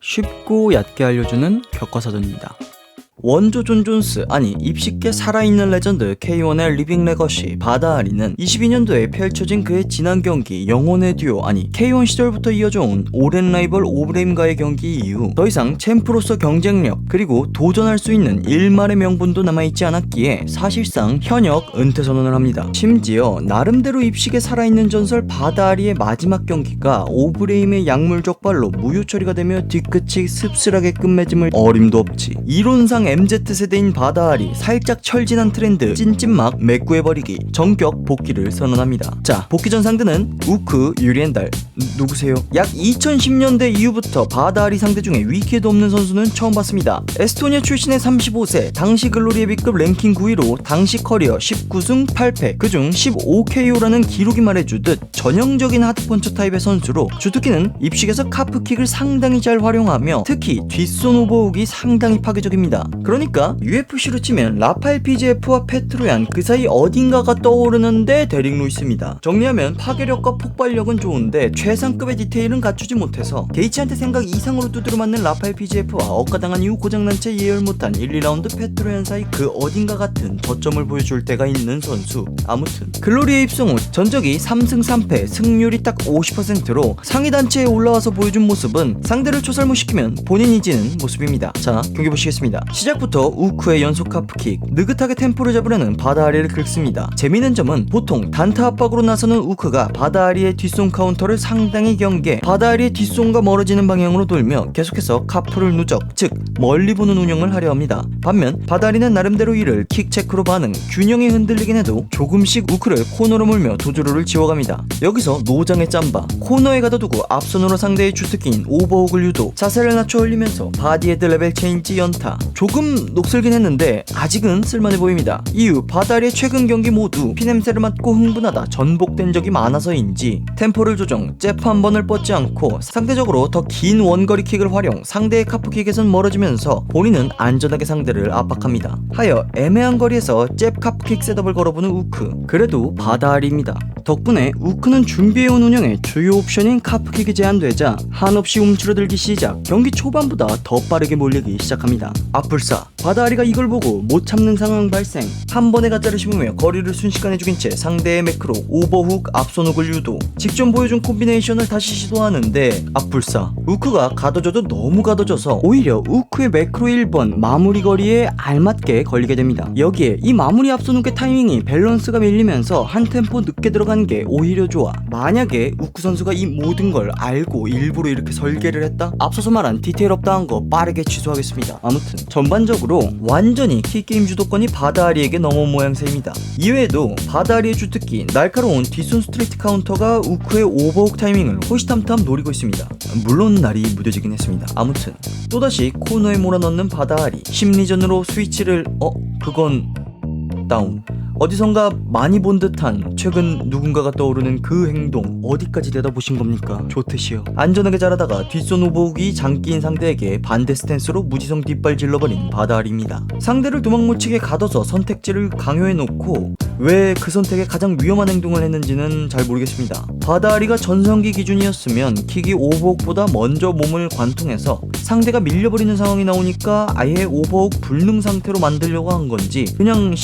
쉽고 얕게 알려주는 교과서전입니다. 원조 존 존스, 아니 입식계 살아있는 레전드 K1의 리빙 레거시 바다아리는 22년도에 펼쳐진 그의 지난 경기 영혼의 듀오, 아니 K1 시절부터 이어져온 오랜 라이벌 오브레임과의 경기 이후 더 이상 챔프로서 경쟁력 그리고 도전할 수 있는 일말의 명분도 남아있지 않았기에 사실상 현역 은퇴 선언을 합니다. 심지어 나름대로 입식에 살아있는 전설 바다아리의 마지막 경기가 오브레임의 약물 적발로 무효 처리가 되며 뒤끝이 씁쓸하게 끝맺음을 어림도 없지. 이론상 MZ세대인 바다아리 살짝 철진한 트렌드 찐찐막 매꾸해버리기 정격 복귀를 선언합니다. 자, 복귀 전 상대는 우크 유리엔달. 누구세요? 약 2010년대 이후부터 바다아리 상대 중에 위키에도 없는 선수는 처음 봤습니다. 에스토니아 출신의 35세, 당시 글로리의 B급 랭킹 9위로 당시 커리어 19승 8패, 그중 15KO라는 기록이 말해주듯 전형적인 하드펀처 타입의 선수로 주특기는 입식에서 카프킥을 상당히 잘 활용하며 특히 뒷손 오버훅이 상당히 파괴적입니다. 그러니까 UFC로 치면 라파엘 PGF와 페트로얀 그 사이 어딘가가 떠오르는데 데릭 루이스입니다. 정리하면 파괴력과 폭발력은 좋은데 최상급의 디테일은 갖추지 못해서 게이츠한테 생각 이상으로 두드려 맞는 라파엘 PGF와 억가당한 이후 고장난 채 예열 못한 1, 2라운드 페트로얀 사이 그 어딘가 같은 저점을 보여줄 때가 있는 선수. 아무튼 글로리에 입성 후 전적이 3승 3패, 승률이 딱 50%로 상위 단체에 올라와서 보여준 모습은 상대를 초살모시키면 본인이 지는 모습입니다. 자, 경기 보시겠습니다. 시작부터 우크의 연속 카프킥, 느긋하게 템포를 잡으려는 바다아리를 긁습니다. 재미있는 점은 보통 단타 압박으로 나서는 우크가 바다아리의 뒷손 카운터를 상당히 경계, 바다아리의 뒷손과 멀어지는 방향으로 돌며 계속해서 카프를 누적, 즉 멀리 보는 운영을 하려 합니다. 반면 바다아리는 나름대로 이를 킥체크로 반응, 균형이 흔들리긴 해도 조금씩 우크를 코너로 몰며 도주로를 지워갑니다. 여기서 노장의 짬바, 코너에 가둬두고 앞손으로 상대의 주특기인 오버훅을 유도, 자세를 낮춰 올리면서 바디헤드 레벨 체인지 연타. 조금 녹슬긴 했는데 아직은 쓸만해 보입니다. 이후 바다아리의 최근 경기 모두 피냄새를 맡고 흥분하다 전복된 적이 많아서인지 템포를 조정, 잽 한 번을 뻗지 않고 상대적으로 더 긴 원거리 킥을 활용, 상대의 카프킥에선 멀어지면서 본인은 안전하게 상대를 압박합니다. 하여 애매한 거리에서 잽 카프킥 셋업을 걸어보는 우크. 그래도 바다아리입니다. 덕분에 우크는 준비해온 운영에 주요 옵션인 카프킥이 제한되자 한없이 움츠러들기 시작, 경기 초반보다 더 빠르게 몰리기 시작합니다. 앞불사, 바다아리가 이걸 보고 못 참는 상황 발생, 한 번에 가짜를 씹으며 거리를 순식간에 죽인 채 상대의 매크로 오버훅 앞손훅을 유도, 직전 보여준 콤비네이션을 다시 시도하는데 앞불사, 우크가 가둬져도 너무 가둬져서 오히려 우크의 매크로 1번 마무리 거리에 알맞게 걸리게 됩니다. 여기에 이 마무리 앞손훅의 타이밍이 밸런스가 밀리면서 한 템포 늦게 들어간 게 오히려 좋아. 만약에 우크 선수가 이 모든 걸 알고 일부러 이렇게 설계를 했다? 앞서서 말한 디테일 없다한 거 빠르게 취소하겠습니다. 아무튼 전반적으로 완전히 킥게임 주도권이 바다아리에게 넘어온 모양새입니다. 이외에도 바다아리의 주특기 날카로운 뒷손 스트레이트 카운터가 우크의 오버훅 타이밍을 호시탐탐 노리고 있습니다. 물론 날이 무뎌지긴 했습니다. 아무튼 또다시 코너에 몰아넣는 바다아리, 심리전으로 스위치를 그건 다운. 어디선가 많이 본 듯한 최근 누군가가 떠오르는 그 행동 어디까지 내다보신 겁니까? 좋듯이요. 안전하게 자라다가 뒷손 오버훅이 장기인 상대에게 반대 스탠스로 무지성 뒷발 질러버린 바다아리입니다. 상대를 도망 못 치게 가둬서 선택지를 강요해놓고 왜 그 선택에 가장 위험한 행동을 했는지는 잘 모르겠습니다. 바다아리가 전성기 기준이었으면 킥이 오버훅보다 먼저 몸을 관통해서 상대가 밀려버리는 상황이 나오니까 아예 오버훅 불능 상태로 만들려고 한 건지 그냥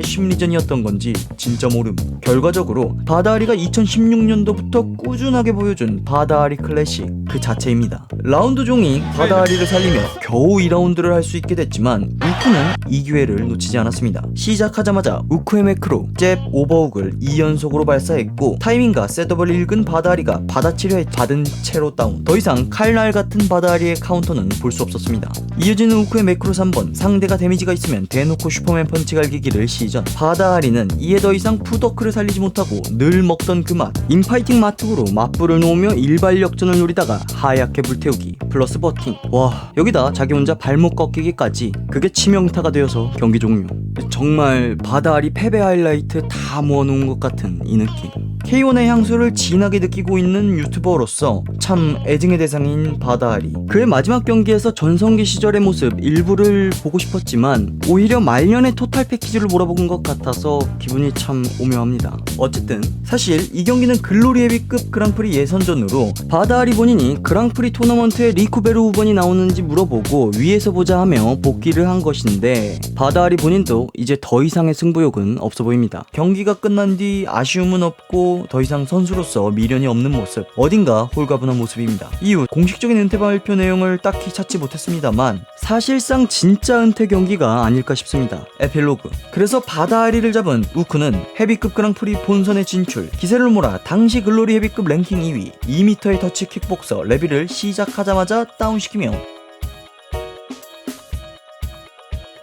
심리전이었던 건지 진짜 모름. 결과적으로 바다아리가 2016년도부터 꾸준하게 보여준 바다아리 클래식 그 자체입니다. 라운드 종이 바다아리를 살리며 겨우 2라운드를 할 수 있게 됐지만 우크는 이 기회를 놓치지 않았습니다. 시작하자마자 우크의 매크로, 잽, 오버훅을 2연속으로 발사했고 타이밍과 셋업을 읽은 바다아리가 받아치려 받은 채로 다운. 더 이상 칼날 같은 바다아리의 카운터는 볼 수 없었습니다. 이어지는 우크의 매크로 3번, 상대가 데미지가 있으면 대놓고 슈퍼맨 펀치 갈기기를 시전. 바다아리는 이에 더 이상 푸더크를 살리지 못하고 늘 먹던 그 맛, 인파이팅 마툭으로 맞불을 놓으며 일발 역전을 노리다가 하얗게 불태우기 플러스 버팅. 와, 여기다 자기 혼자 발목 꺾이기까지. 그게 치명타가 되어서 경기 종료. 정말 바다아리 패배 하이라이트 다 모아놓은 것 같은 이 느낌. K1의 향수를 진하게 느끼고 있는 유튜버로서 참 애증의 대상인 바다아리. 그의 마지막 경기에서 전성기 시절의 모습 일부를 보고 싶었지만 오히려 말년의 토탈 패키지를 몰아본 것 같아서 기분이 참 오묘합니다. 어쨌든 사실 이 경기는 글로리 헤비급 그랑프리 예선전으로 바다아리 본인이 그랑프리 토너먼트에 리쿠베르 후본이 나오는지 물어보고 위에서 보자 하며 복귀를 한 것인데, 바다아리 본인도 이제 더 이상의 승부욕은 없어 보입니다. 경기가 끝난 뒤 아쉬움은 없고 더 이상 선수로서 미련이 없는 모습, 어딘가 홀가분한 모습입니다. 이후 공식적인 은퇴 발표 내용을 딱히 찾지 못했습니다만 사실상 진짜 은퇴 경기가 아닐까 싶습니다. 에필로그. 그래서 바다아리를 잡은 우크는 헤비급 그랑프리 본선에 진출, 기세를 몰아 당시 글로리 헤비급 랭킹 2위 2m의 터치 킥복서 레비를 시작하자마자 다운시키며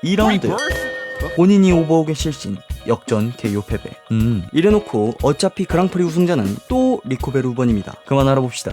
2라운드 본인이 오버옥의 실신, 역전 KO 패배. 이래놓고 어차피 그랑프리 우승자는 또 리쿠베르 후본입니다. 그만 알아봅시다.